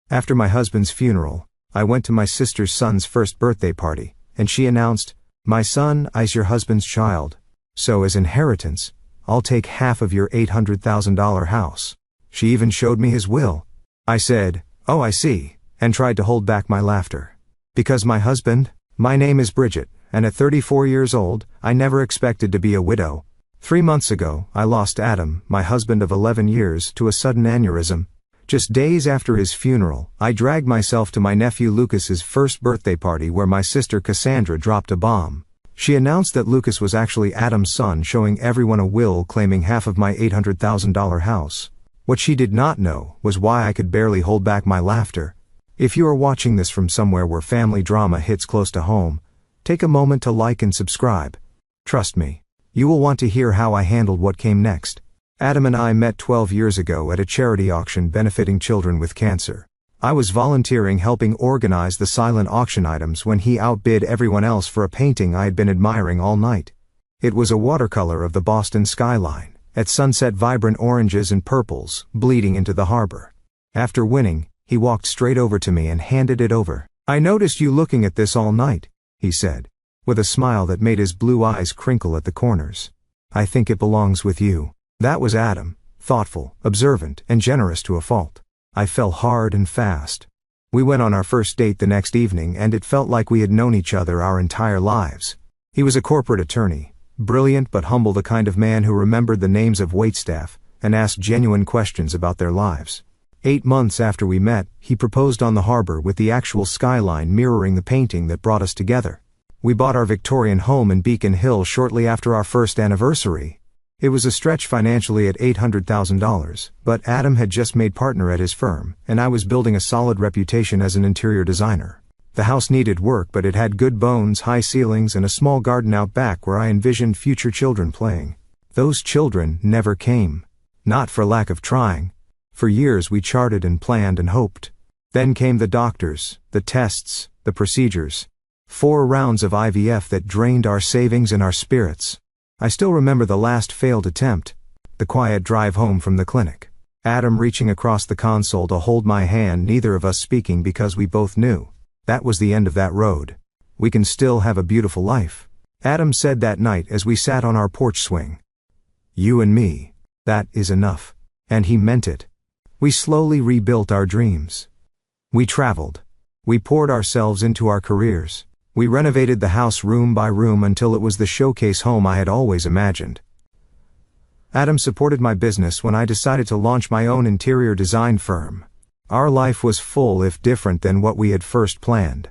After my husband's funeral, I went to my sister's son's first birthday party, and she announced, "My son, I's your husband's child. So as inheritance, I'll take half of your $800,000 house." She even showed me his will. I said, "Oh, I see," and tried to hold back my laughter. Because my husband, my name is Bridget, and at 34 years old, I never expected to be a widow. 3 months ago, I lost Adam, my husband of 11 years, to a sudden aneurysm. Just days after his funeral, I dragged myself to my nephew Lucas's first birthday party where my sister Cassandra dropped a bomb. She announced that Lucas was actually Adam's son, showing everyone a will claiming half of my $800,000 house. What she did not know was why I could barely hold back my laughter. If you are watching this from somewhere where family drama hits close to home, take a moment to like and subscribe. Trust me, you will want to hear how I handled what came next. Adam and I met 12 years ago at a charity auction benefiting children with cancer. I was volunteering helping organize the silent auction items when he outbid everyone else for a painting I had been admiring all night. It was a watercolor of the Boston skyline, at sunset, vibrant oranges and purples, bleeding into the harbor. After winning, he walked straight over to me and handed it over. "I noticed you looking at this all night," he said, with a smile that made his blue eyes crinkle at the corners. "I think it belongs with you." That was Adam, thoughtful, observant, and generous to a fault. I fell hard and fast. We went on our first date the next evening, and it felt like we had known each other our entire lives. He was a corporate attorney, brilliant but humble, the kind of man who remembered the names of waitstaff and asked genuine questions about their lives. 8 months after we met, he proposed on the harbor with the actual skyline mirroring the painting that brought us together. We bought our Victorian home in Beacon Hill shortly after our first anniversary. It was a stretch financially at $800,000, but Adam had just made partner at his firm, and I was building a solid reputation as an interior designer. The house needed work, but it had good bones, high ceilings, and a small garden out back where I envisioned future children playing. Those children never came. Not for lack of trying. For years we charted and planned and hoped. Then came the doctors, the tests, the procedures. 4 rounds of IVF that drained our savings and our spirits. I still remember the last failed attempt. The quiet drive home from the clinic. Adam reaching across the console to hold my hand, neither of us speaking because we both knew that was the end of that road. We can still have a beautiful life. Adam said that night as we sat on our porch swing. "You and me, that is enough." And he meant it. We slowly rebuilt our dreams. We traveled. We poured ourselves into our careers. We renovated the house room by room until it was the showcase home I had always imagined. Adam supported my business when I decided to launch my own interior design firm. Our life was full, if different than what we had first planned.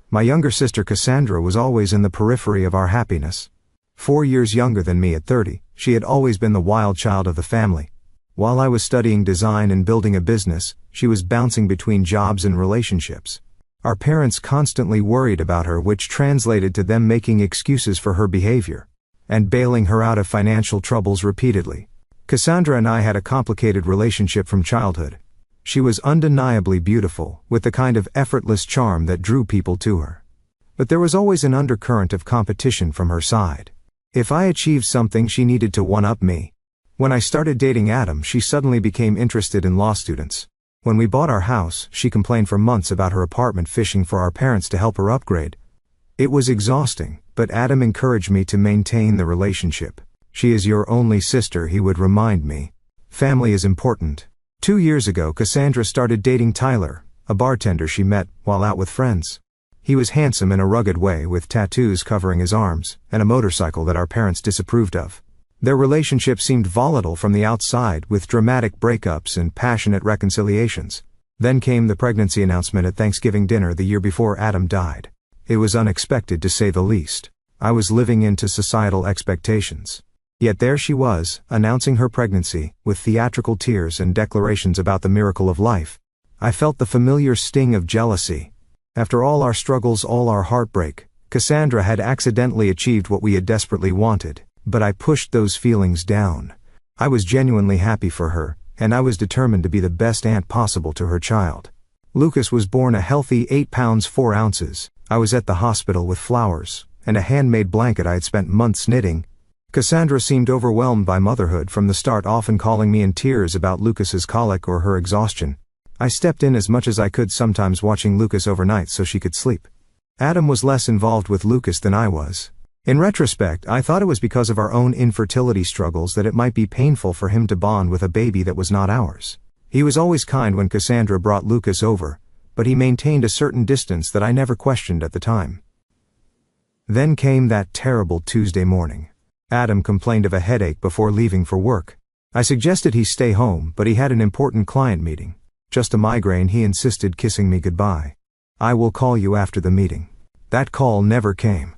My younger sister Cassandra was always in the periphery of our happiness. 4 years younger than me at 30, she had always been the wild child of the family. While I was studying design and building a business, she was bouncing between jobs and relationships. Our parents constantly worried about her, which translated to them making excuses for her behavior and bailing her out of financial troubles repeatedly. Cassandra and I had a complicated relationship from childhood. She was undeniably beautiful, with the kind of effortless charm that drew people to her. But there was always an undercurrent of competition from her side. If I achieved something, she needed to one-up me. When I started dating Adam, she suddenly became interested in law students. When we bought our house, she complained for months about her apartment, fishing for our parents to help her upgrade. It was exhausting, but Adam encouraged me to maintain the relationship. "She is your only sister," he would remind me. "Family is important." 2 years ago, Cassandra started dating Tyler, a bartender she met while out with friends. He was handsome in a rugged way, with tattoos covering his arms, and a motorcycle that our parents disapproved of. Their relationship seemed volatile from the outside, with dramatic breakups and passionate reconciliations. Then came the pregnancy announcement at Thanksgiving dinner the year before Adam died. It was unexpected, to say the least. I was living into societal expectations. Yet there she was, announcing her pregnancy, with theatrical tears and declarations about the miracle of life. I felt the familiar sting of jealousy. After all our struggles, all our heartbreak, Cassandra had accidentally achieved what we had desperately wanted. But I pushed those feelings down. I was genuinely happy for her, and I was determined to be the best aunt possible to her child. Lucas was born a healthy 8 pounds 4 ounces. I was at the hospital with flowers and a handmade blanket I had spent months knitting. Cassandra seemed overwhelmed by motherhood from the start, often calling me in tears about Lucas's colic or her exhaustion. I stepped in as much as I could, sometimes watching Lucas overnight so she could sleep. Adam was less involved with Lucas than I was. In retrospect, I thought it was because of our own infertility struggles that it might be painful for him to bond with a baby that was not ours. He was always kind when Cassandra brought Lucas over, but he maintained a certain distance that I never questioned at the time. Then came that terrible Tuesday morning. Adam complained of a headache before leaving for work. I suggested he stay home, but he had an important client meeting. Just a migraine, he insisted, kissing me goodbye. "I will call you after the meeting." That call never came.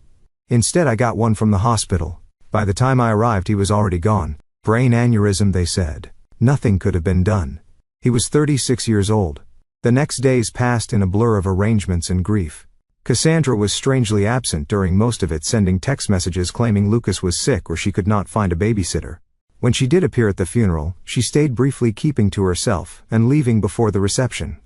Instead, I got one from the hospital. By the time I arrived, he was already gone. Brain aneurysm, they said. Nothing could have been done. He was 36 years old. The next days passed in a blur of arrangements and grief. Cassandra was strangely absent during most of it, sending text messages claiming Lucas was sick or she could not find a babysitter. When she did appear at the funeral, she stayed briefly, keeping to herself and leaving before the reception.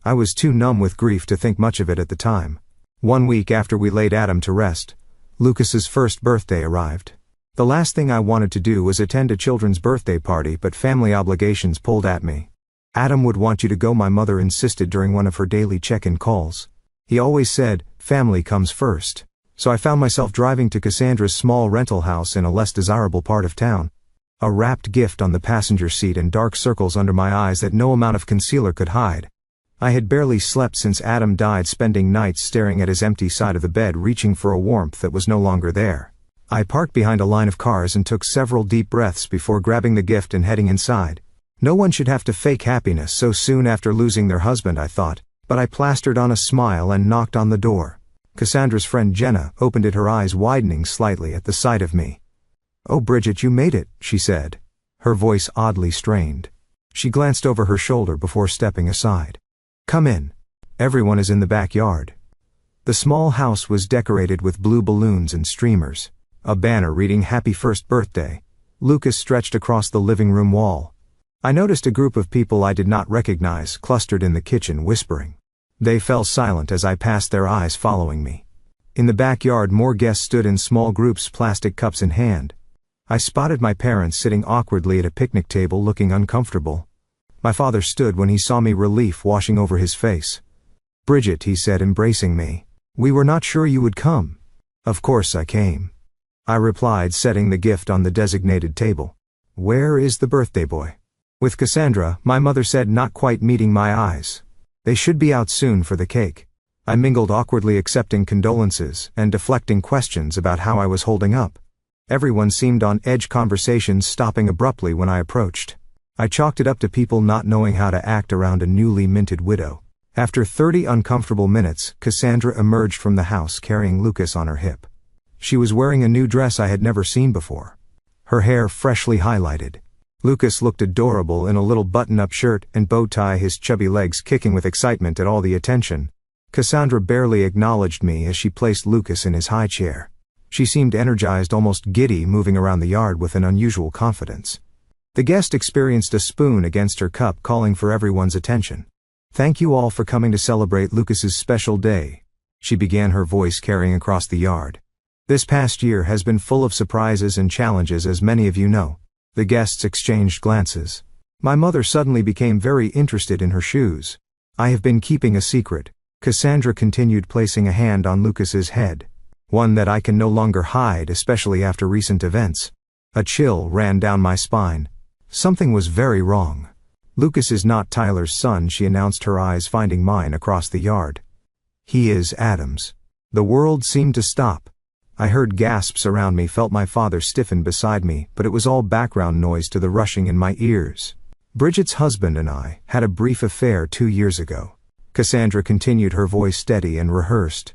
I was too numb with grief to think much of it at the time. 1 week after we laid Adam to rest, Lucas's first birthday arrived. The last thing I wanted to do was attend a children's birthday party, but family obligations pulled at me. "Adam would want you to go," my mother insisted during one of her daily check-in calls. He always said, "Family comes first." So I found myself driving to Cassandra's small rental house in a less desirable part of town. A wrapped gift on the passenger seat and dark circles under my eyes that no amount of concealer could hide. I had barely slept since Adam died, spending nights staring at his empty side of the bed, reaching for a warmth that was no longer there. I parked behind a line of cars and took several deep breaths before grabbing the gift and heading inside. No one should have to fake happiness so soon after losing their husband, I thought, but I plastered on a smile and knocked on the door. Cassandra's friend Jenna opened it, her eyes widening slightly at the sight of me. "Oh, Bridget, you made it," she said, her voice oddly strained. She glanced over her shoulder before stepping aside. "Come in. Everyone is in the backyard." The small house was decorated with blue balloons and streamers. A banner reading "Happy First Birthday, Lucas" stretched across the living room wall. I noticed a group of people I did not recognize clustered in the kitchen, whispering. They fell silent as I passed, their eyes following me. In the backyard, more guests stood in small groups, plastic cups in hand. I spotted my parents sitting awkwardly at a picnic table, looking uncomfortable. My father stood when he saw me, relief washing over his face. "Bridget," he said, embracing me. "We were not sure you would come." "Of course I came," I replied, setting the gift on the designated table. "Where is the birthday boy?" "With Cassandra," my mother said, not quite meeting my eyes. "They should be out soon for the cake." I mingled awkwardly, accepting condolences and deflecting questions about how I was holding up. Everyone seemed on edge, conversations stopping abruptly when I approached. I chalked it up to people not knowing how to act around a newly minted widow. After 30 uncomfortable minutes, Cassandra emerged from the house carrying Lucas on her hip. She was wearing a new dress I had never seen before, her hair freshly highlighted. Lucas looked adorable in a little button-up shirt and bow tie, his chubby legs kicking with excitement at all the attention. Cassandra barely acknowledged me as she placed Lucas in his high chair. She seemed energized, almost giddy, moving around the yard with an unusual confidence. The guest experienced a spoon against her cup, calling for everyone's attention. "Thank you all for coming to celebrate Lucas's special day," she began, her voice carrying across the yard. "This past year has been full of surprises and challenges, as many of you know." The guests exchanged glances. My mother suddenly became very interested in her shoes. "I have been keeping a secret," Cassandra continued, placing a hand on Lucas's head. "One that I can no longer hide, especially after recent events." A chill ran down my spine. Something was very wrong. "Lucas is not Tyler's son," she announced, her eyes finding mine across the yard. "He is Adam's." The world seemed to stop. I heard gasps around me, felt my father stiffen beside me, but it was all background noise to the rushing in my ears. "Bridget's husband and I had a brief affair 2 years ago," Cassandra continued, her voice steady and rehearsed.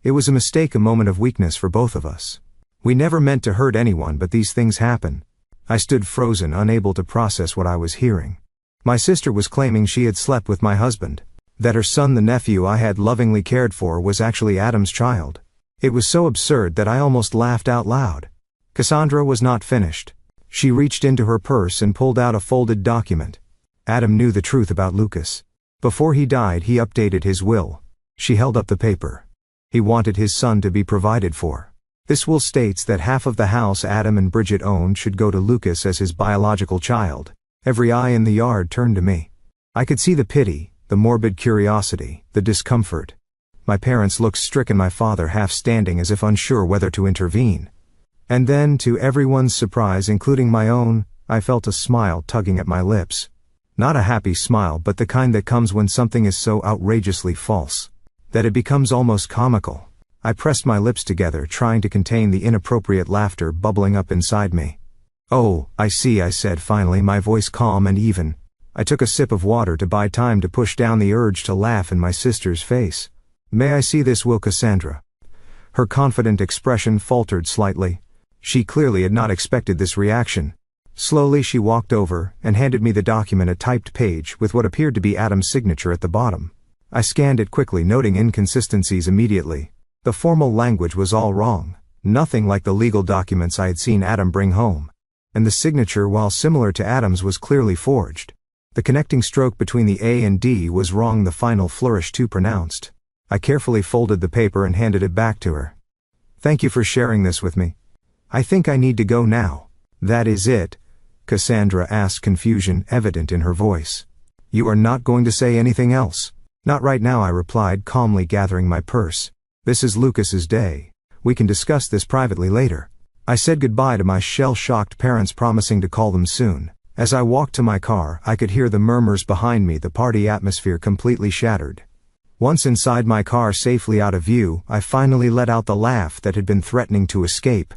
"It was a mistake, a moment of weakness for both of us. We never meant to hurt anyone, but these things happen." I stood frozen, unable to process what I was hearing. My sister was claiming she had slept with my husband, that her son, the nephew I had lovingly cared for, was actually Adam's child. It was so absurd that I almost laughed out loud. Cassandra was not finished. She reached into her purse and pulled out a folded document. Adam knew the truth about Lucas. Before he died, he updated his will. She held up the paper. He wanted his son to be provided for. "This will states that half of the house Adam and Bridget owned should go to Lucas as his biological child." Every eye in the yard turned to me. I could see the pity, the morbid curiosity, the discomfort. My parents looked stricken, my father half standing as if unsure whether to intervene. And then, to everyone's surprise including my own, I felt a smile tugging at my lips. Not a happy smile, but the kind that comes when something is so outrageously false that it becomes almost comical. I pressed my lips together, trying to contain the inappropriate laughter bubbling up inside me. "Oh, I see," I said finally, my voice calm and even. I took a sip of water to buy time to push down the urge to laugh in my sister's face. "May I see this will, Cassandra?" Her confident expression faltered slightly. She clearly had not expected this reaction. Slowly she walked over and handed me the document, a typed page with what appeared to be Adam's signature at the bottom. I scanned it quickly, noting inconsistencies immediately. The formal language was all wrong, nothing like the legal documents I had seen Adam bring home. And the signature, while similar to Adam's, was clearly forged. The connecting stroke between the A and D was wrong, the final flourish too pronounced. I carefully folded the paper and handed it back to her. "Thank you for sharing this with me. I think I need to go now." "That is it?" Cassandra asked, confusion evident in her voice. "You are not going to say anything else?" "Not right now," I replied, calmly gathering my purse. "This is Lucas's day. We can discuss this privately later." I said goodbye to my shell-shocked parents, promising to call them soon. As I walked to my car, I could hear the murmurs behind me, the party atmosphere completely shattered. Once inside my car, safely out of view, I finally let out the laugh that had been threatening to escape.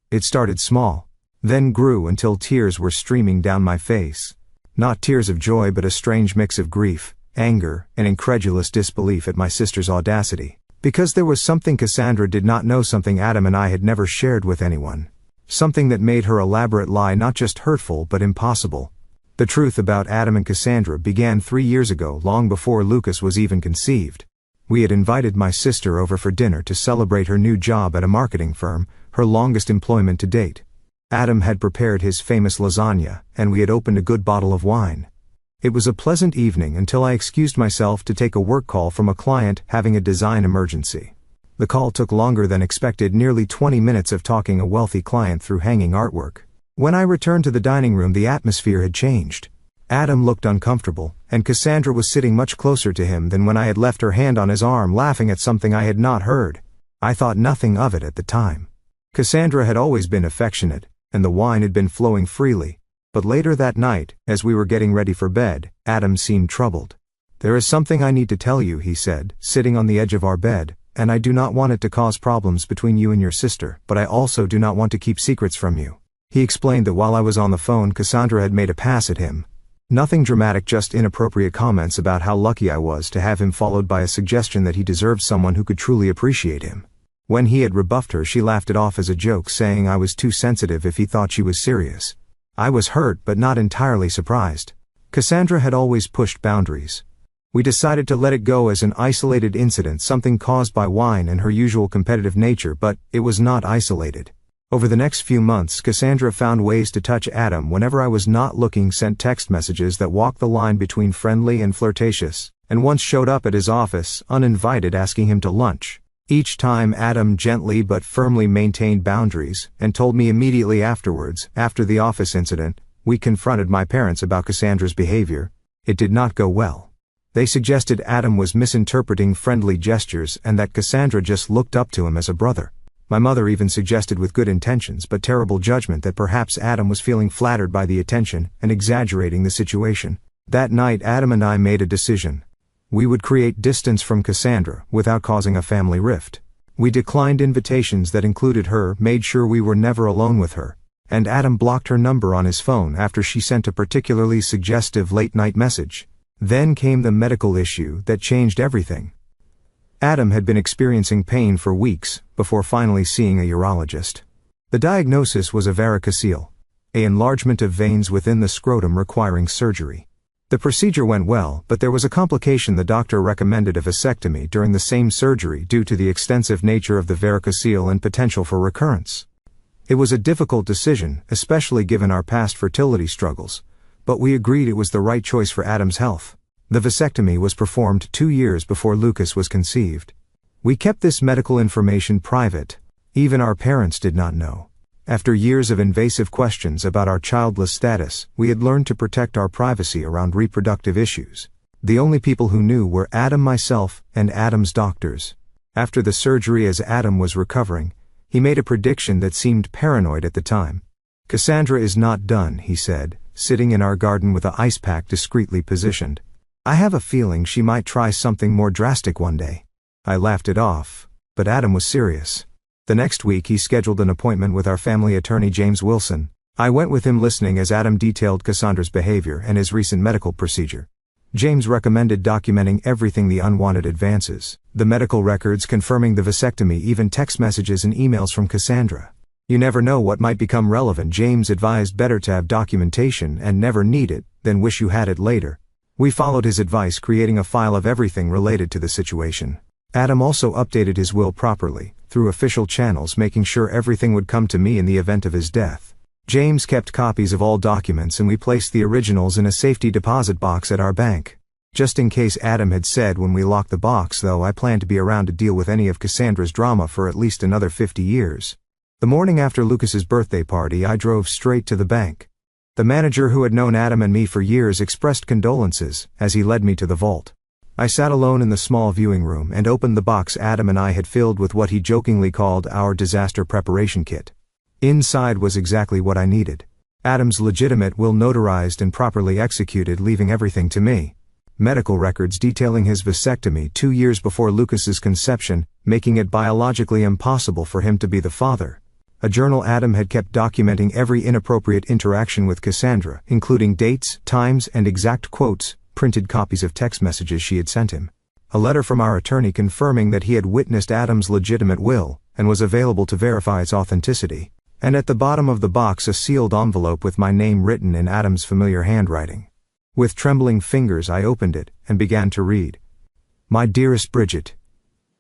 It started small, then grew until tears were streaming down my face. Not tears of joy, but a strange mix of grief, anger, and incredulous disbelief at my sister's audacity. Because there was something Cassandra did not know, something Adam and I had never shared with anyone. Something that made her elaborate lie not just hurtful but impossible. The truth about Adam and Cassandra began 3 years ago, long before Lucas was even conceived. We had invited my sister over for dinner to celebrate her new job at a marketing firm, her longest employment to date. Adam had prepared his famous lasagna, and we had opened a good bottle of wine. It was a pleasant evening until I excused myself to take a work call from a client having a design emergency. The call took longer than expected, nearly 20 minutes of talking a wealthy client through hanging artwork. When I returned to the dining room, the atmosphere had changed. Adam looked uncomfortable, and Cassandra was sitting much closer to him than when I had left, her hand on his arm, laughing at something I had not heard. I thought nothing of it at the time. Cassandra had always been affectionate, and the wine had been flowing freely. But later that night, as we were getting ready for bed, Adam seemed troubled. "There is something I need to tell you," he said, sitting on the edge of our bed, "and I do not want it to cause problems between you and your sister, but I also do not want to keep secrets from you." He explained that while I was on the phone, Cassandra had made a pass at him. Nothing dramatic, just inappropriate comments about how lucky I was to have him, followed by a suggestion that he deserved someone who could truly appreciate him. When he had rebuffed her, she laughed it off as a joke, saying I was too sensitive if he thought she was serious. I was hurt but not entirely surprised. Cassandra had always pushed boundaries. We decided to let it go as an isolated incident, something caused by wine and her usual competitive nature, but it was not isolated. Over the next few months, Cassandra found ways to touch Adam whenever I was not looking, sent text messages that walked the line between friendly and flirtatious, and once showed up at his office, uninvited, asking him to lunch. Each time Adam gently but firmly maintained boundaries, and told me immediately afterwards, after the office incident, we confronted my parents about Cassandra's behavior. It did not go well. They suggested Adam was misinterpreting friendly gestures and that Cassandra just looked up to him as a brother. My mother even suggested, with good intentions but terrible judgment, that perhaps Adam was feeling flattered by the attention and exaggerating the situation. That night Adam and I made a decision. We would create distance from Cassandra without causing a family rift. We declined invitations that included her, made sure we were never alone with her, and Adam blocked her number on his phone after she sent a particularly suggestive late-night message. Then came the medical issue that changed everything. Adam had been experiencing pain for weeks before finally seeing a urologist. The diagnosis was a varicocele, an enlargement of veins within the scrotum requiring surgery. The procedure went well, but there was a complication. The doctor recommended a vasectomy during the same surgery due to the extensive nature of the varicocele and potential for recurrence. It was a difficult decision, especially given our past fertility struggles, but we agreed it was the right choice for Adam's health. The vasectomy was performed 2 years before Lucas was conceived. We kept this medical information private. Even our parents did not know. After years of invasive questions about our childless status, we had learned to protect our privacy around reproductive issues. The only people who knew were Adam, myself, and Adam's doctors. After the surgery, as Adam was recovering, he made a prediction that seemed paranoid at the time. "Cassandra is not done," he said, sitting in our garden with an ice pack discreetly positioned. "I have a feeling she might try something more drastic one day." I laughed it off, but Adam was serious. The next week he scheduled an appointment with our family attorney James Wilson. I went with him, listening as Adam detailed Cassandra's behavior and his recent medical procedure. James recommended documenting everything: the unwanted advances, the medical records confirming the vasectomy, even text messages and emails from Cassandra. "You never know what might become relevant," James advised. "Better to have documentation and never need it than wish you had it later." We followed his advice, creating a file of everything related to the situation. Adam also updated his will properly, through official channels, making sure everything would come to me in the event of his death. James kept copies of all documents, and we placed the originals in a safety deposit box at our bank. Just in case, Adam had said when we locked the box, though I plan to be around to deal with any of Cassandra's drama for at least another 50 years. The morning after Lucas's birthday party, I drove straight to the bank. The manager, who had known Adam and me for years, expressed condolences as he led me to the vault. I sat alone in the small viewing room and opened the box Adam and I had filled with what he jokingly called our disaster preparation kit. Inside was exactly what I needed: Adam's legitimate will, notarized and properly executed, leaving everything to me. Medical records detailing his vasectomy 2 years before Lucas's conception, making it biologically impossible for him to be the father. A journal Adam had kept documenting every inappropriate interaction with Cassandra, including dates, times, and exact quotes, printed copies of text messages she had sent him. A letter from our attorney confirming that he had witnessed Adam's legitimate will, and was available to verify its authenticity. And at the bottom of the box, a sealed envelope with my name written in Adam's familiar handwriting. With trembling fingers I opened it, and began to read. "My dearest Bridget,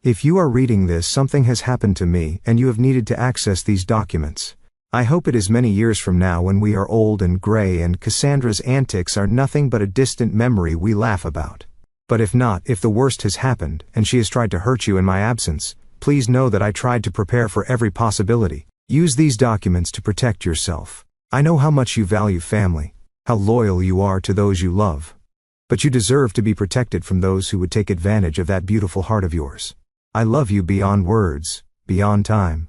if you are reading this, something has happened to me, and you have needed to access these documents. I hope it is many years from now, when we are old and gray and Cassandra's antics are nothing but a distant memory we laugh about. But if not, if the worst has happened, and she has tried to hurt you in my absence, please know that I tried to prepare for every possibility. Use these documents to protect yourself. I know how much you value family, how loyal you are to those you love. But you deserve to be protected from those who would take advantage of that beautiful heart of yours. I love you beyond words, beyond time.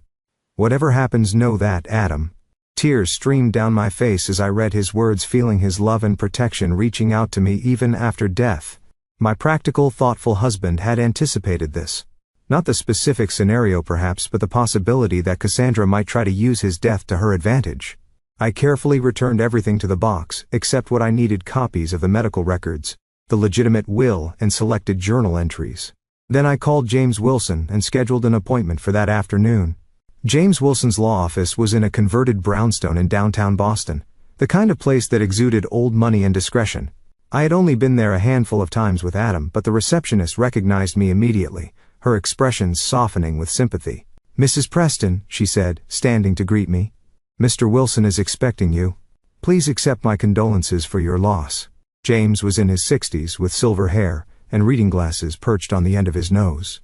Whatever happens, know that, Adam." Tears streamed down my face as I read his words, feeling his love and protection reaching out to me even after death. My practical, thoughtful husband had anticipated this. Not the specific scenario perhaps, but the possibility that Cassandra might try to use his death to her advantage. I carefully returned everything to the box, except what I needed: copies of the medical records, the legitimate will, and selected journal entries. Then I called James Wilson and scheduled an appointment for that afternoon. James Wilson's law office was in a converted brownstone in downtown Boston, the kind of place that exuded old money and discretion. I had only been there a handful of times with Adam, but the receptionist recognized me immediately, her expression softening with sympathy. "Mrs. Preston," she said, standing to greet me. "Mr. Wilson is expecting you. Please accept my condolences for your loss." James was in his 60s, with silver hair, and reading glasses perched on the end of his nose.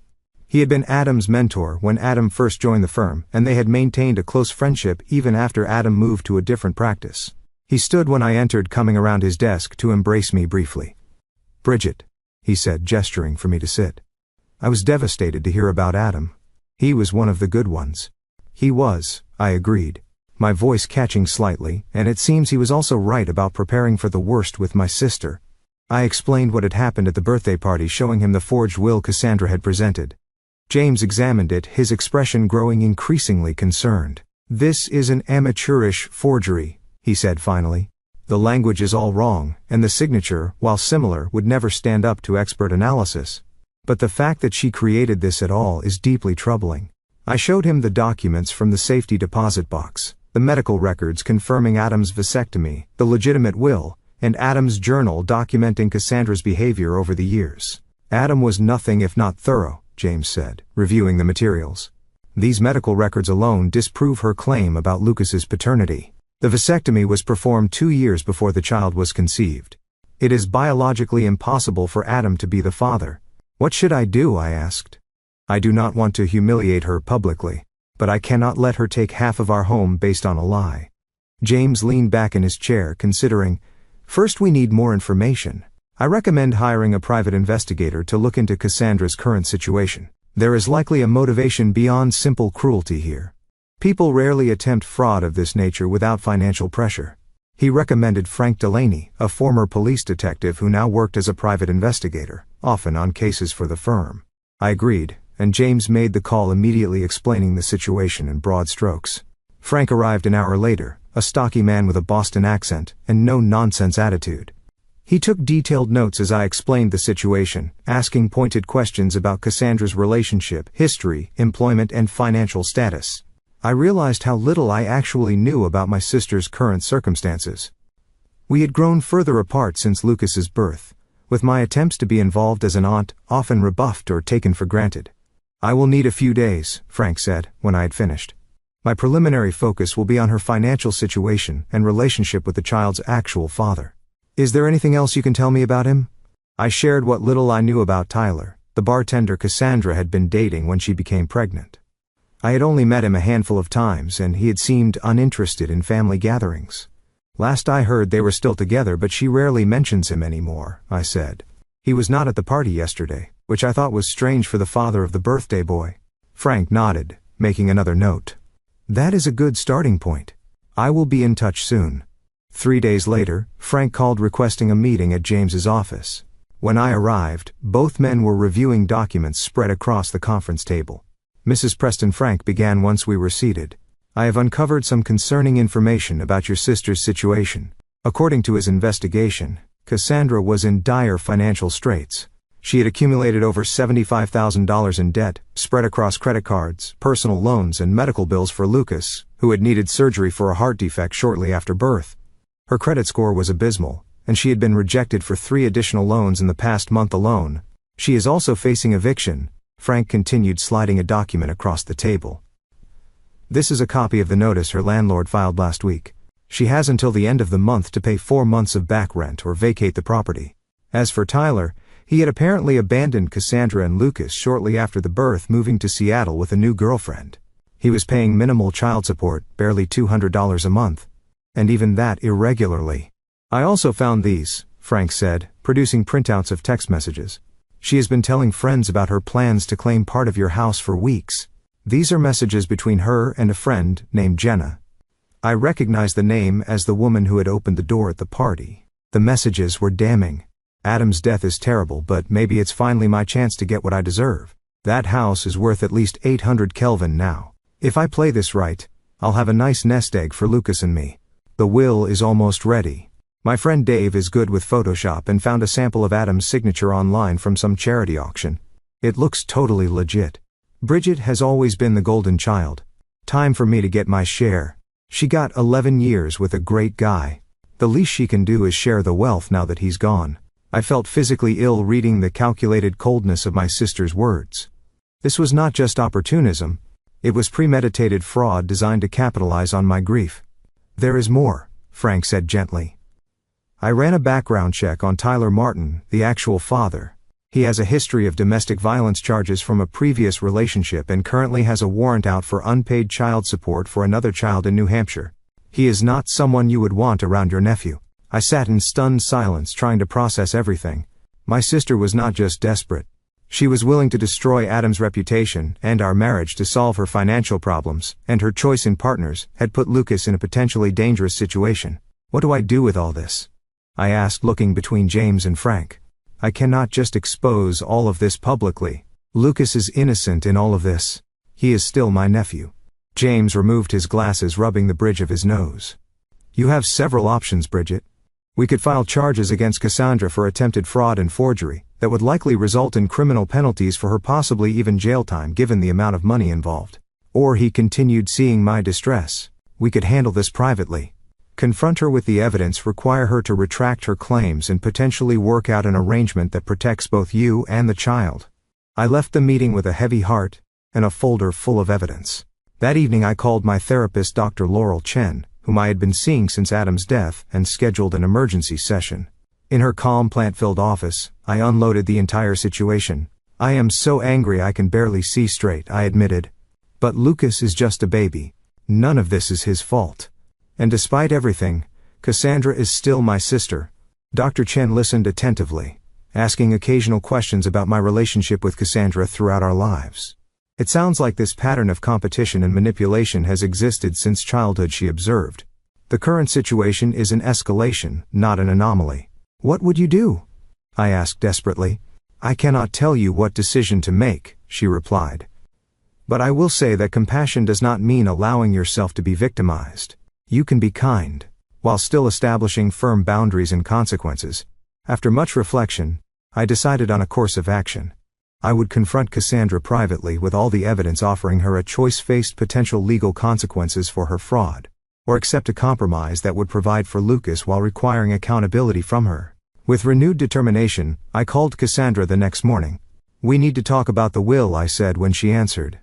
He had been Adam's mentor when Adam first joined the firm, and they had maintained a close friendship even after Adam moved to a different practice. He stood when I entered, coming around his desk to embrace me briefly. "Bridget," he said, gesturing for me to sit. I was devastated to hear about Adam. He was one of the good ones. He was, I agreed, my voice catching slightly, and it seems he was also right about preparing for the worst with my sister. I explained what had happened at the birthday party, showing him the forged will Cassandra had presented. James examined it, his expression growing increasingly concerned. "This is an amateurish forgery," he said finally. "The language is all wrong, and the signature, while similar, would never stand up to expert analysis. But the fact that she created this at all is deeply troubling." I showed him the documents from the safety deposit box, the medical records confirming Adam's vasectomy, the legitimate will, and Adam's journal documenting Cassandra's behavior over the years. "Adam was nothing if not thorough," James said, reviewing the materials. "These medical records alone disprove her claim about Lucas's paternity. The vasectomy was performed 2 years before the child was conceived. It is biologically impossible for Adam to be the father." "What should I do?" I asked. "I do not want to humiliate her publicly, but I cannot let her take half of our home based on a lie." James leaned back in his chair, considering. "First, we need more information. I recommend hiring a private investigator to look into Cassandra's current situation. There is likely a motivation beyond simple cruelty here. People rarely attempt fraud of this nature without financial pressure. He recommended Frank Delaney, a former police detective who now worked as a private investigator, often on cases for the firm. I agreed, and James made the call, immediately explaining the situation in broad strokes. Frank arrived an hour later, a stocky man with a Boston accent and no-nonsense attitude. He took detailed notes as I explained the situation, asking pointed questions about Cassandra's relationship, history, employment, and financial status. I realized how little I actually knew about my sister's current circumstances. We had grown further apart since Lucas's birth, with my attempts to be involved as an aunt often rebuffed or taken for granted. "I will need a few days," Frank said, when I had finished. "My preliminary focus will be on her financial situation and relationship with the child's actual father. Is there anything else you can tell me about him?" I shared what little I knew about Tyler, the bartender Cassandra had been dating when she became pregnant. I had only met him a handful of times, and he had seemed uninterested in family gatherings. "Last I heard they were still together, but she rarely mentions him anymore," I said. "He was not at the party yesterday, which I thought was strange for the father of the birthday boy." Frank nodded, making another note. "That is a good starting point. I will be in touch soon." 3 days later, Frank called requesting a meeting at James's office. When I arrived, both men were reviewing documents spread across the conference table. "Mrs. Preston," Frank began once we were seated, "I have uncovered some concerning information about your sister's situation." According to his investigation, Cassandra was in dire financial straits. She had accumulated over $75,000 in debt, spread across credit cards, personal loans, and medical bills for Lucas, who had needed surgery for a heart defect shortly after birth. Her credit score was abysmal, and she had been rejected for 3 additional loans in the past month alone. "She is also facing eviction," Frank continued, sliding a document across the table. "This is a copy of the notice her landlord filed last week. She has until the end of the month to pay 4 months of back rent or vacate the property." As for Tyler, he had apparently abandoned Cassandra and Lucas shortly after the birth, moving to Seattle with a new girlfriend. He was paying minimal child support, barely $200 a month. And even that irregularly. "I also found these," Frank said, producing printouts of text messages. "She has been telling friends about her plans to claim part of your house for weeks. These are messages between her and a friend named Jenna." I recognized the name as the woman who had opened the door at the party. The messages were damning. "Adam's death is terrible, but maybe it's finally my chance to get what I deserve. That house is worth at least 800 Kelvin now. If I play this right, I'll have a nice nest egg for Lucas and me. The will is almost ready. My friend Dave is good with Photoshop and found a sample of Adam's signature online from some charity auction. It looks totally legit. Bridget has always been the golden child. Time for me to get my share. She got 11 years with a great guy. The least she can do is share the wealth now that he's gone." I felt physically ill reading the calculated coldness of my sister's words. This was not just opportunism. It was premeditated fraud designed to capitalize on my grief. "There is more," Frank said gently. "I ran a background check on Tyler Martin, the actual father. He has a history of domestic violence charges from a previous relationship and currently has a warrant out for unpaid child support for another child in New Hampshire. He is not someone you would want around your nephew." I sat in stunned silence, trying to process everything. My sister was not just desperate. She was willing to destroy Adam's reputation and our marriage to solve her financial problems, and her choice in partners had put Lucas in a potentially dangerous situation. "What do I do with all this?" I asked, looking between James and Frank. "I cannot just expose all of this publicly. Lucas is innocent in all of this. He is still my nephew." James removed his glasses, rubbing the bridge of his nose. "You have several options, Bridget. We could file charges against Cassandra for attempted fraud and forgery that would likely result in criminal penalties for her, possibly even jail time given the amount of money involved. Or," he continued, seeing my distress, "we could handle this privately. Confront her with the evidence, require her to retract her claims, and potentially work out an arrangement that protects both you and the child." I left the meeting with a heavy heart and a folder full of evidence. That evening I called my therapist, Dr. Laurel Chen, whom I had been seeing since Adam's death, and scheduled an emergency session. In her calm, plant-filled office, I unloaded the entire situation. "I am so angry I can barely see straight," I admitted. "But Lucas is just a baby. None of this is his fault. And despite everything, Cassandra is still my sister. Dr. Chen listened attentively, asking occasional questions about my relationship with Cassandra throughout our lives. It sounds like this pattern of competition and manipulation has existed since childhood, she observed. The current situation is an escalation, not an anomaly. What would you do? I asked desperately. I cannot tell you what decision to make, she replied. But I will say that compassion does not mean allowing yourself to be victimized. You can be kind, while still establishing firm boundaries and consequences. After much reflection, I decided on a course of action. I would confront Cassandra privately with all the evidence, offering her a choice faced potential legal consequences for her fraud, or accept a compromise that would provide for Lucas while requiring accountability from her. With renewed determination, I called Cassandra the next morning. We need to talk about the will, I said when she answered.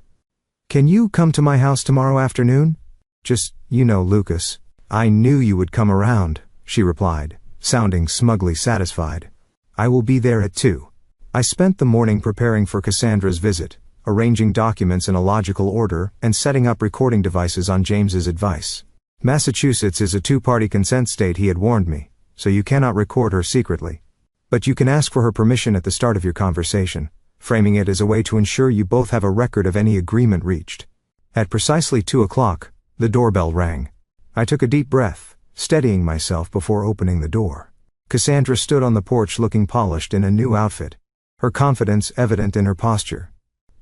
Can you come to my house tomorrow afternoon? Just, Lucas. I knew you would come around, she replied, sounding smugly satisfied. I will be there at 2. I spent the morning preparing for Cassandra's visit, arranging documents in a logical order, and setting up recording devices on James's advice. Massachusetts is a 2-party consent state, he had warned me, so you cannot record her secretly. But you can ask for her permission at the start of your conversation, framing it as a way to ensure you both have a record of any agreement reached. At precisely 2 o'clock, the doorbell rang. I took a deep breath, steadying myself before opening the door. Cassandra stood on the porch looking polished in a new outfit, her confidence evident in her posture.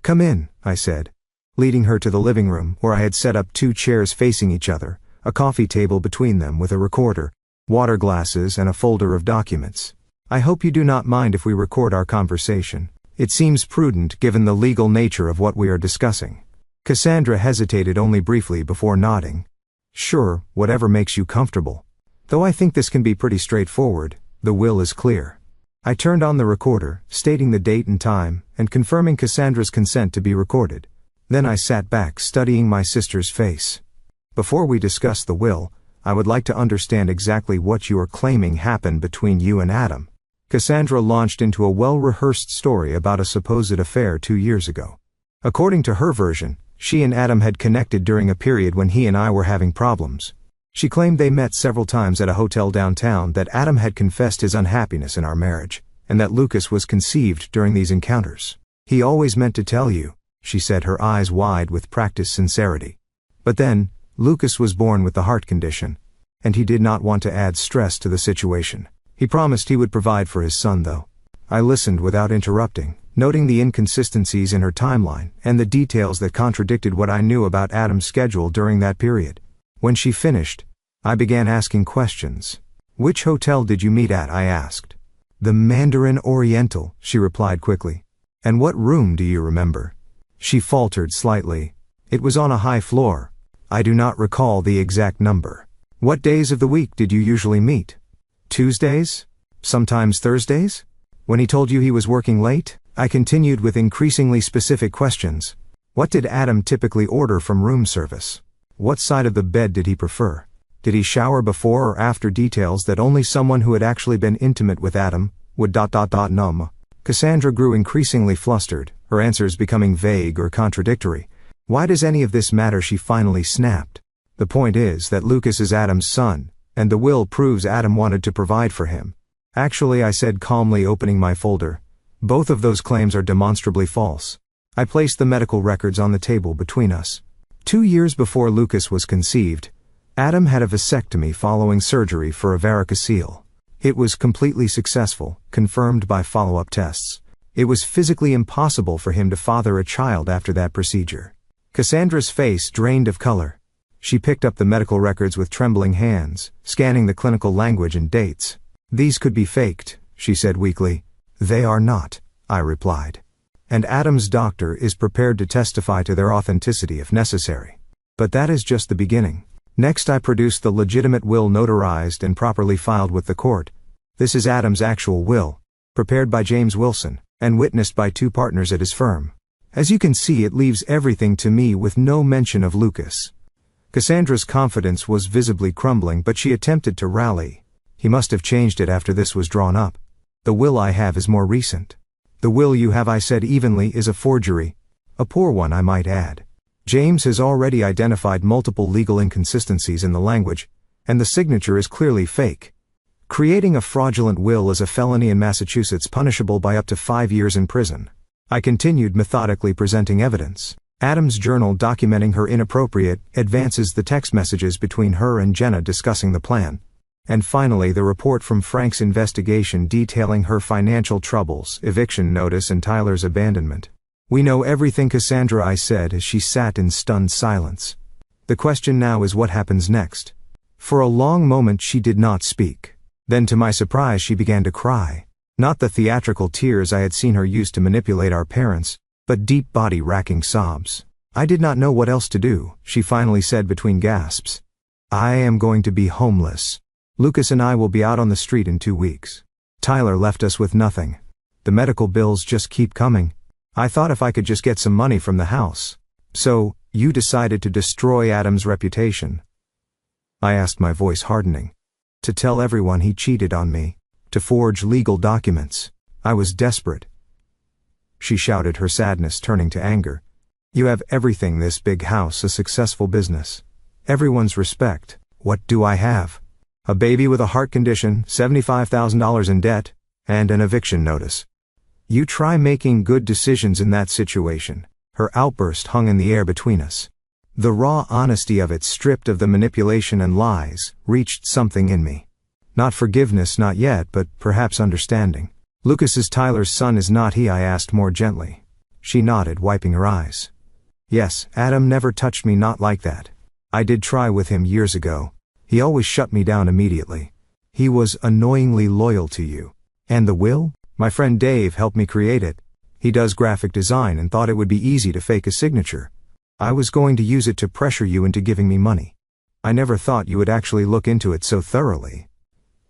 Come in, I said, leading her to the living room where I had set up 2 chairs facing each other, a coffee table between them with a recorder, water glasses and a folder of documents. I hope you do not mind if we record our conversation. It seems prudent given the legal nature of what we are discussing. Cassandra hesitated only briefly before nodding. Sure, whatever makes you comfortable. Though I think this can be pretty straightforward, the will is clear. I turned on the recorder, stating the date and time, and confirming Cassandra's consent to be recorded. Then I sat back, studying my sister's face. Before we discuss the will, I would like to understand exactly what you are claiming happened between you and Adam. Cassandra launched into a well-rehearsed story about a supposed affair 2 years ago. According to her version, she and Adam had connected during a period when he and I were having problems. She claimed they met several times at a hotel downtown, that Adam had confessed his unhappiness in our marriage, and that Lucas was conceived during these encounters. He always meant to tell you, she said, her eyes wide with practiced sincerity. But then, Lucas was born with the heart condition, and he did not want to add stress to the situation. He promised he would provide for his son, though. I listened without interrupting, noting the inconsistencies in her timeline and the details that contradicted what I knew about Adam's schedule during that period. When she finished, I began asking questions. Which hotel did you meet at? I asked. The Mandarin Oriental, she replied quickly. And what room do you remember? She faltered slightly. It was on a high floor. I do not recall the exact number. What days of the week did you usually meet? Tuesdays? Sometimes Thursdays? When he told you he was working late? I continued with increasingly specific questions. What did Adam typically order from room service? What side of the bed did he prefer? Did he shower before or after? Details that only someone who had actually been intimate with Adam would know. Cassandra grew increasingly flustered, her answers becoming vague or contradictory. Why does any of this matter? She finally snapped. The point is that Lucas is Adam's son, and the will proves Adam wanted to provide for him. Actually, I said calmly, opening my folder, both of those claims are demonstrably false. I placed the medical records on the table between us. 2 years before Lucas was conceived, Adam had a vasectomy following surgery for a varicocele. It was completely successful, confirmed by follow-up tests. It was physically impossible for him to father a child after that procedure. Cassandra's face drained of color. She picked up the medical records with trembling hands, scanning the clinical language and dates. These could be faked, she said weakly. They are not, I replied. And Adam's doctor is prepared to testify to their authenticity if necessary. But that is just the beginning. Next, I produced the legitimate will, notarized and properly filed with the court. This is Adam's actual will, prepared by James Wilson, and witnessed by 2 partners at his firm. As you can see, it leaves everything to me with no mention of Lucas. Cassandra's confidence was visibly crumbling, but she attempted to rally. He must have changed it after this was drawn up. The will I have is more recent. The will you have, I said evenly, is a forgery. A poor one, I might add. James has already identified multiple legal inconsistencies in the language, and the signature is clearly fake. Creating a fraudulent will is a felony in Massachusetts punishable by up to 5 years in prison. I continued methodically presenting evidence. Adam's journal documenting her inappropriate advances, the text messages between her and Jenna discussing the plan. And finally the report from Frank's investigation detailing her financial troubles, eviction notice and Tyler's abandonment. "We know everything, Cassandra," I said as she sat in stunned silence. "The question now is what happens next." For a long moment she did not speak. Then to my surprise she began to cry. Not the theatrical tears I had seen her use to manipulate our parents, but deep body-racking sobs. "I did not know what else to do," she finally said between gasps. "I am going to be homeless. Lucas and I will be out on the street in 2 weeks. Tyler left us with nothing. The medical bills just keep coming. I thought if I could just get some money from the house." "So, you decided to destroy Adam's reputation?" I asked, my voice hardening. "To tell everyone he cheated on me. To forge legal documents. I was desperate." She shouted, her sadness turning to anger. "You have everything, this big house, a successful business. Everyone's respect. What do I have? A baby with a heart condition, $75,000 in debt, and an eviction notice. You try making good decisions in that situation." Her outburst hung in the air between us. The raw honesty of it, stripped of the manipulation and lies, reached something in me. Not forgiveness, not yet, but perhaps understanding. "Lucas is Tyler's son, is not he?" I asked more gently. She nodded, wiping her eyes. "Yes, Adam never touched me, not like that. I did try with him years ago. He always shut me down immediately. He was annoyingly loyal to you." "And the will?" "My friend Dave helped me create it. He does graphic design and thought it would be easy to fake a signature. I was going to use it to pressure you into giving me money. I never thought you would actually look into it so thoroughly."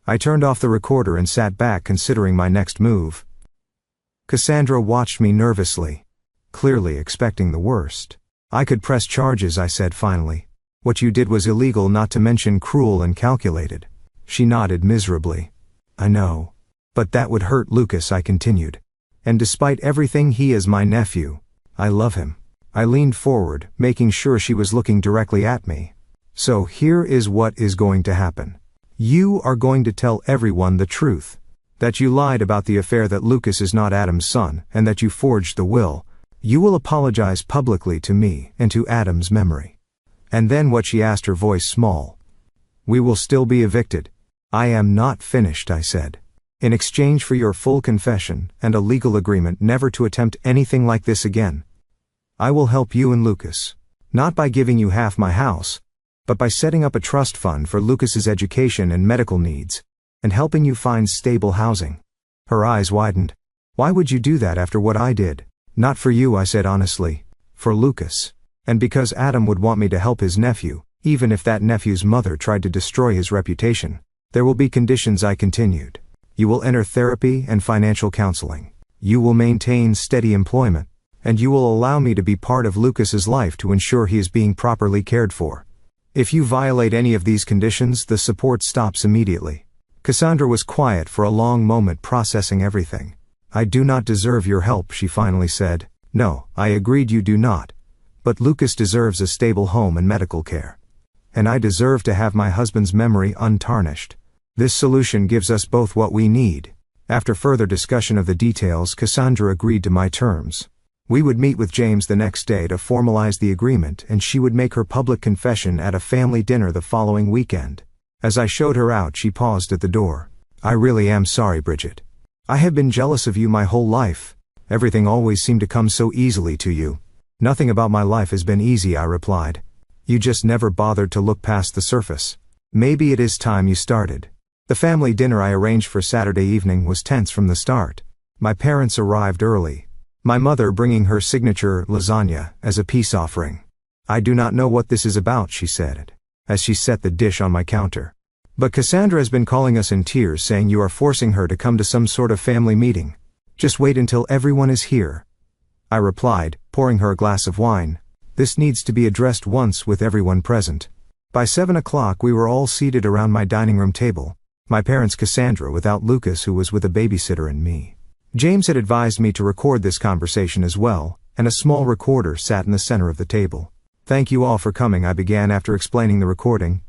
I turned off the recorder and sat back, considering my next move. Cassandra watched me nervously, clearly expecting the worst. "I could press charges," I said finally. "What you did was illegal, not to mention cruel and calculated." She nodded miserably. "I know. But that would hurt Lucas," I continued. "And despite everything, he is my nephew. I love him." I leaned forward, making sure she was looking directly at me. "So here is what is going to happen. You are going to tell everyone the truth. That you lied about the affair, that Lucas is not Adam's son, and that you forged the will. You will apologize publicly to me and to Adam's memory." And then what, she asked, her voice small. "We will still be evicted." "I am not finished," I said. "In exchange for your full confession and a legal agreement never to attempt anything like this again, I will help you and Lucas. Not by giving you half my house, but by setting up a trust fund for Lucas's education and medical needs, and helping you find stable housing." Her eyes widened. "Why would you do that after what I did?" "Not for you," I said honestly. "For Lucas. And because Adam would want me to help his nephew, even if that nephew's mother tried to destroy his reputation. There will be conditions," I continued. "You will enter therapy and financial counseling. You will maintain steady employment. And you will allow me to be part of Lucas's life to ensure he is being properly cared for. If you violate any of these conditions, the support stops immediately." Cassandra was quiet for a long moment, processing everything. "I do not deserve your help," she finally said. "No, I agreed, you do not. But Lucas deserves a stable home and medical care. And I deserve to have my husband's memory untarnished. This solution gives us both what we need." After further discussion of the details, Cassandra agreed to my terms. We would meet with James the next day to formalize the agreement, and she would make her public confession at a family dinner the following weekend. As I showed her out, she paused at the door. "I really am sorry, Bridget. I have been jealous of you my whole life. Everything always seemed to come so easily to you." "Nothing about my life has been easy," I replied. "You just never bothered to look past the surface. Maybe it is time you started." The family dinner I arranged for Saturday evening was tense from the start. My parents arrived early, my mother bringing her signature lasagna as a peace offering. "I do not know what this is about," she said, as she set the dish on my counter. "But Cassandra has been calling us in tears, saying you are forcing her to come to some sort of family meeting. Just wait until everyone is here." I replied, pouring her a glass of wine. "This needs to be addressed once with everyone present." By 7 o'clock we were all seated around my dining room table. My parents, Cassandra, without Lucas, who was with a babysitter, and me. James had advised me to record this conversation as well, and a small recorder sat in the center of the table. "Thank you all for coming," I began after explaining the recording.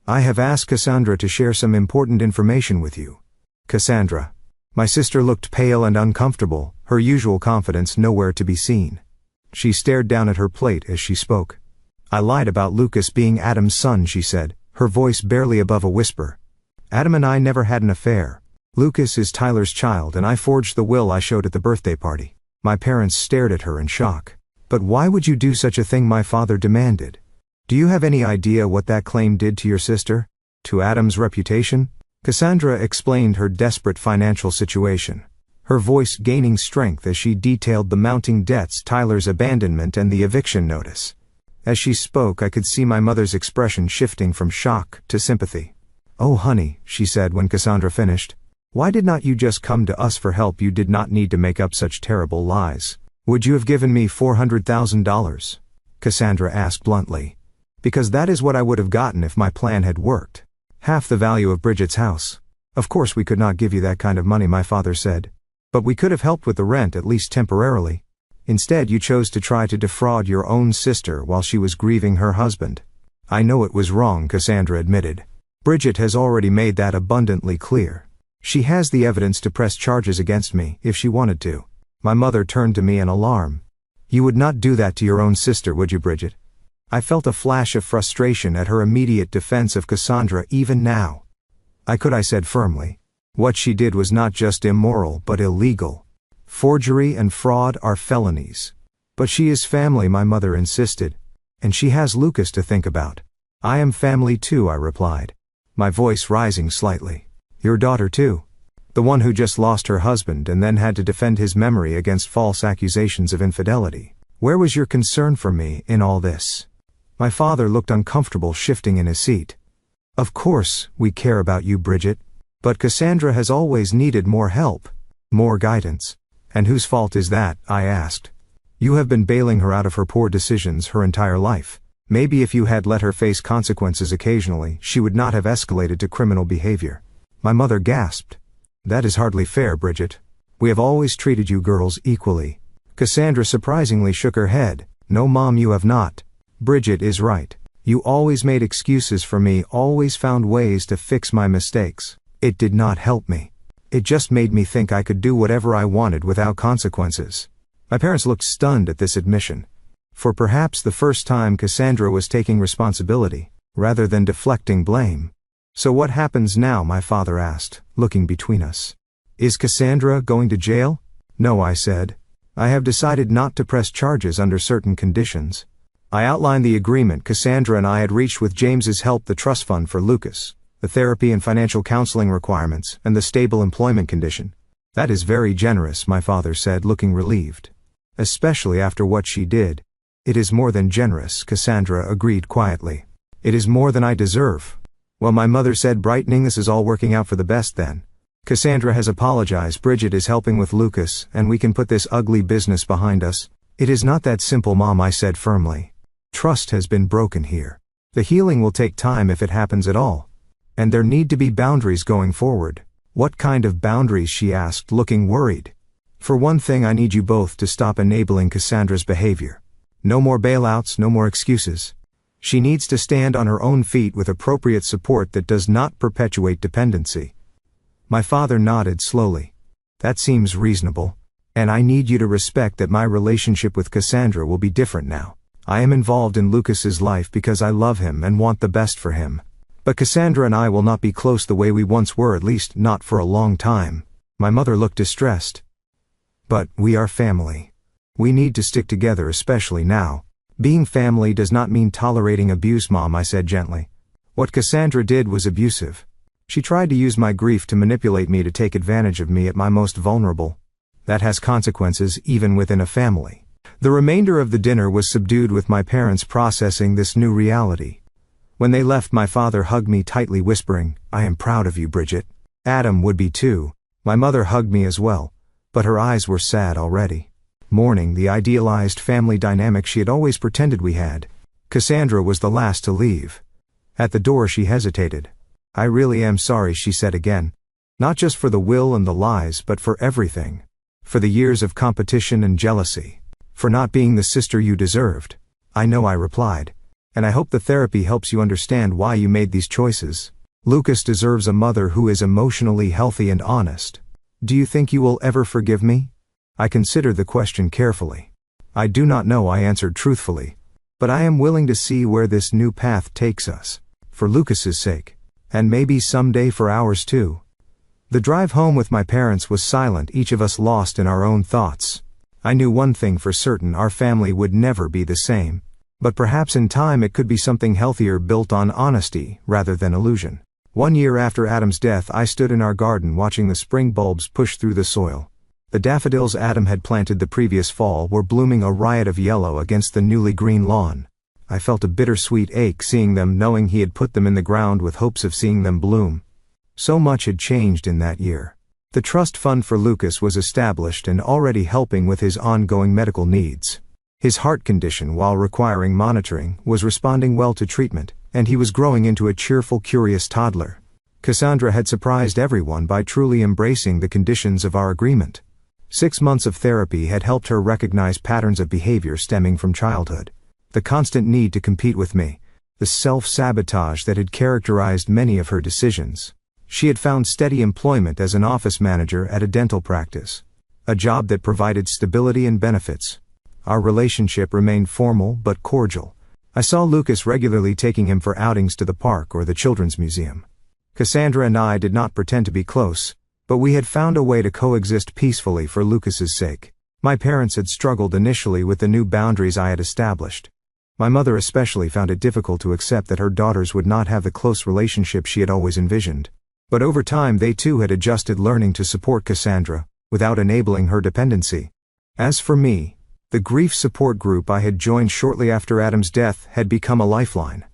I have asked Cassandra to share some important information with you. Cassandra. My sister looked pale and uncomfortable, her usual confidence nowhere to be seen. She stared down at her plate as she spoke. I lied about Lucas being Adam's son, she said, her voice barely above a whisper. Adam and I never had an affair. Lucas is Tyler's child and I forged the will I showed at the birthday party. My parents stared at her in shock. But why would you do such a thing? My father demanded. Do you have any idea what that claim did to your sister? To Adam's reputation? Cassandra explained her desperate financial situation, her voice gaining strength as she detailed the mounting debts, Tyler's abandonment, and the eviction notice. As she spoke, I could see my mother's expression shifting from shock to sympathy. Oh honey, she said when Cassandra finished. Why did not you just come to us for help? You did not need to make up such terrible lies. Would you have given me $400,000? Cassandra asked bluntly. Because that is what I would have gotten if my plan had worked. Half the value of Bridget's house. Of course we could not give you that kind of money, my father said. But we could have helped with the rent, at least temporarily. Instead you chose to try to defraud your own sister while she was grieving her husband. I know it was wrong, Cassandra admitted. Bridget has already made that abundantly clear. She has the evidence to press charges against me, if she wanted to. My mother turned to me in alarm. You would not do that to your own sister, would you, Bridget? I felt a flash of frustration at her immediate defense of Cassandra even now. I said firmly. What she did was not just immoral but illegal. Forgery and fraud are felonies. But she is family, my mother insisted. And she has Lucas to think about. I am family too, I replied, my voice rising slightly. Your daughter too? The one who just lost her husband and then had to defend his memory against false accusations of infidelity. Where was your concern for me in all this? My father looked uncomfortable, shifting in his seat. Of course, we care about you, Bridget. But Cassandra has always needed more help, more guidance. And whose fault is that? I asked. You have been bailing her out of her poor decisions her entire life. Maybe if you had let her face consequences occasionally, she would not have escalated to criminal behavior. My mother gasped. That is hardly fair, Bridget. We have always treated you girls equally. Cassandra surprisingly shook her head. No, Mom, you have not. Bridget is right. You always made excuses for me, always found ways to fix my mistakes. It did not help me. It just made me think I could do whatever I wanted without consequences. My parents looked stunned at this admission. For perhaps the first time, Cassandra was taking responsibility, rather than deflecting blame. So what happens now? My father asked, looking between us. Is Cassandra going to jail? No, I said. I have decided not to press charges under certain conditions. I outlined the agreement Cassandra and I had reached with James's help, the trust fund for Lucas, the therapy and financial counseling requirements, and the stable employment condition. That is very generous, my father said, looking relieved. Especially after what she did. It is more than generous, Cassandra agreed quietly. It is more than I deserve. Well, my mother said, brightening, this is all working out for the best then. Cassandra has apologized, Bridget is helping with Lucas, and we can put this ugly business behind us. It is not that simple, Mom, I said firmly. Trust has been broken here. The healing will take time if it happens at all. And there need to be boundaries going forward. What kind of boundaries? She asked, looking worried. For one thing, I need you both to stop enabling Cassandra's behavior. No more bailouts, no more excuses. She needs to stand on her own feet with appropriate support that does not perpetuate dependency. My father nodded slowly. That seems reasonable. And I need you to respect that my relationship with Cassandra will be different now. I am involved in Lucas's life because I love him and want the best for him. But Cassandra and I will not be close the way we once were, at least not for a long time. My mother looked distressed. But we are family. We need to stick together, especially now. Being family does not mean tolerating abuse, Mom, I said gently. What Cassandra did was abusive. She tried to use my grief to manipulate me, to take advantage of me at my most vulnerable. That has consequences even within a family. The remainder of the dinner was subdued, with my parents processing this new reality. When they left, my father hugged me tightly, whispering, I am proud of you, Bridget. Adam would be too. My mother hugged me as well, but her eyes were sad already. Mourning the idealized family dynamic she had always pretended we had. Cassandra was the last to leave. At the door she hesitated. I really am sorry, she said again. Not just for the will and the lies, but for everything. For the years of competition and jealousy. For not being the sister you deserved. I know, I replied. And I hope the therapy helps you understand why you made these choices. Lucas deserves a mother who is emotionally healthy and honest. Do you think you will ever forgive me? I considered the question carefully. I do not know, I answered truthfully. But I am willing to see where this new path takes us. For Lucas's sake. And maybe someday for ours too. The drive home with my parents was silent, each of us lost in our own thoughts. I knew one thing for certain, our family would never be the same. But perhaps in time it could be something healthier, built on honesty rather than illusion. 1 year after Adam's death, I stood in our garden watching the spring bulbs push through the soil. The daffodils Adam had planted the previous fall were blooming a riot of yellow against the newly green lawn. I felt a bittersweet ache seeing them, knowing he had put them in the ground with hopes of seeing them bloom. So much had changed in that year. The trust fund for Lucas was established and already helping with his ongoing medical needs. His heart condition, while requiring monitoring, was responding well to treatment, and he was growing into a cheerful, curious toddler. Cassandra had surprised everyone by truly embracing the conditions of our agreement. 6 months of therapy had helped her recognize patterns of behavior stemming from childhood. The constant need to compete with me, the self-sabotage that had characterized many of her decisions. She had found steady employment as an office manager at a dental practice, a job that provided stability and benefits. Our relationship remained formal but cordial. I saw Lucas regularly, taking him for outings to the park or the children's museum. Cassandra and I did not pretend to be close, but we had found a way to coexist peacefully for Lucas's sake. My parents had struggled initially with the new boundaries I had established. My mother especially found it difficult to accept that her daughters would not have the close relationship she had always envisioned. But over time they too had adjusted, learning to support Cassandra, without enabling her dependency. As for me, the grief support group I had joined shortly after Adam's death had become a lifeline.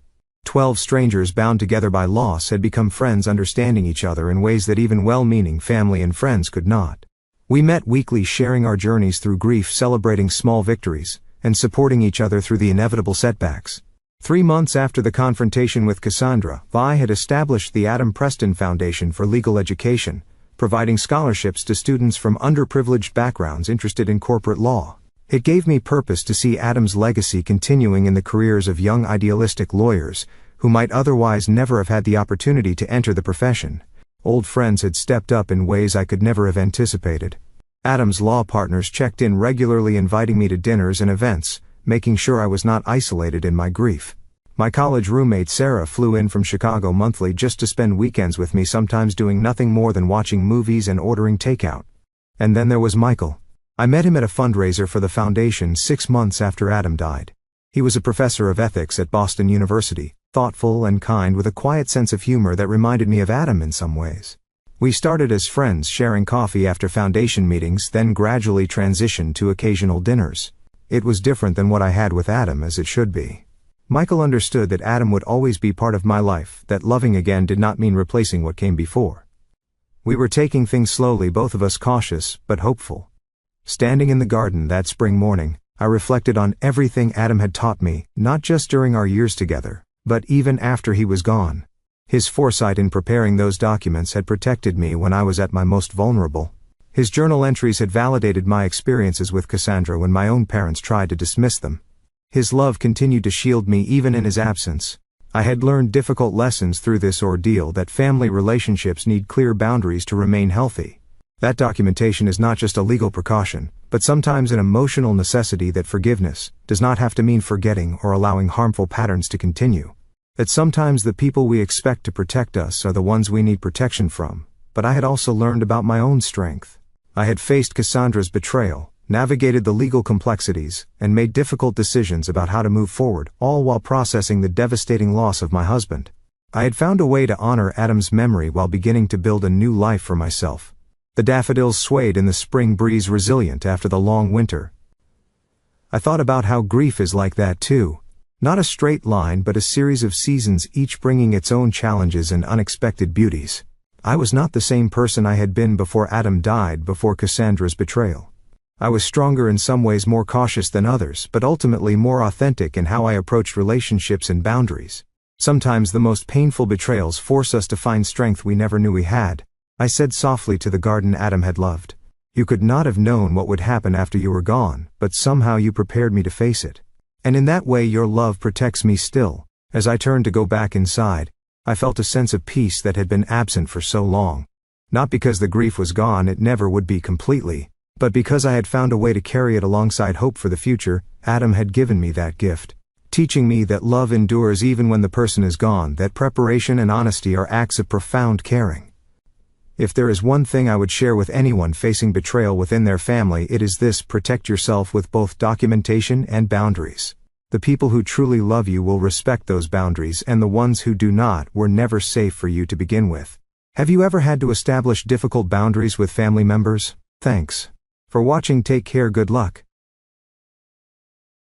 12 strangers bound together by loss had become friends, understanding each other in ways that even well-meaning family and friends could not. We met weekly, sharing our journeys through grief, celebrating small victories, and supporting each other through the inevitable setbacks. 3 months after the confrontation with Cassandra, I had established the Adam Preston Foundation for Legal Education, providing scholarships to students from underprivileged backgrounds interested in corporate law. It gave me purpose to see Adam's legacy continuing in the careers of young idealistic lawyers who might otherwise never have had the opportunity to enter the profession. Old friends had stepped up in ways I could never have anticipated. Adam's law partners checked in regularly, inviting me to dinners and events, making sure I was not isolated in my grief. My college roommate Sarah flew in from Chicago monthly just to spend weekends with me, sometimes doing nothing more than watching movies and ordering takeout. And then there was Michael. I met him at a fundraiser for the foundation 6 months after Adam died. He was a professor of ethics at Boston University, thoughtful and kind, with a quiet sense of humor that reminded me of Adam in some ways. We started as friends, sharing coffee after foundation meetings, then gradually transitioned to occasional dinners. It was different than what I had with Adam, as it should be. Michael understood that Adam would always be part of my life, that loving again did not mean replacing what came before. We were taking things slowly, both of us cautious but hopeful. Standing in the garden that spring morning, I reflected on everything Adam had taught me, not just during our years together, but even after he was gone. His foresight in preparing those documents had protected me when I was at my most vulnerable. His journal entries had validated my experiences with Cassandra when my own parents tried to dismiss them. His love continued to shield me even in his absence. I had learned difficult lessons through this ordeal, that family relationships need clear boundaries to remain healthy. That documentation is not just a legal precaution, but sometimes an emotional necessity, that forgiveness does not have to mean forgetting or allowing harmful patterns to continue. That sometimes the people we expect to protect us are the ones we need protection from. But I had also learned about my own strength. I had faced Cassandra's betrayal, navigated the legal complexities, and made difficult decisions about how to move forward, all while processing the devastating loss of my husband. I had found a way to honor Adam's memory while beginning to build a new life for myself. The daffodils swayed in the spring breeze, resilient after the long winter. I thought about how grief is like that too. Not a straight line, but a series of seasons, each bringing its own challenges and unexpected beauties. I was not the same person I had been before Adam died, before Cassandra's betrayal. I was stronger in some ways, more cautious than others, but ultimately more authentic in how I approached relationships and boundaries. Sometimes the most painful betrayals force us to find strength we never knew we had. I said softly to the garden Adam had loved. You could not have known what would happen after you were gone, but somehow you prepared me to face it. And in that way your love protects me still. As I turned to go back inside, I felt a sense of peace that had been absent for so long. Not because the grief was gone, it never would be completely, but because I had found a way to carry it alongside hope for the future. Adam had given me that gift, teaching me that love endures even when the person is gone, that preparation and honesty are acts of profound caring. If there is one thing I would share with anyone facing betrayal within their family, it is this: protect yourself with both documentation and boundaries. The people who truly love you will respect those boundaries, and the ones who do not were never safe for you to begin with. Have you ever had to establish difficult boundaries with family members? Thanks for watching. Take care. Good luck.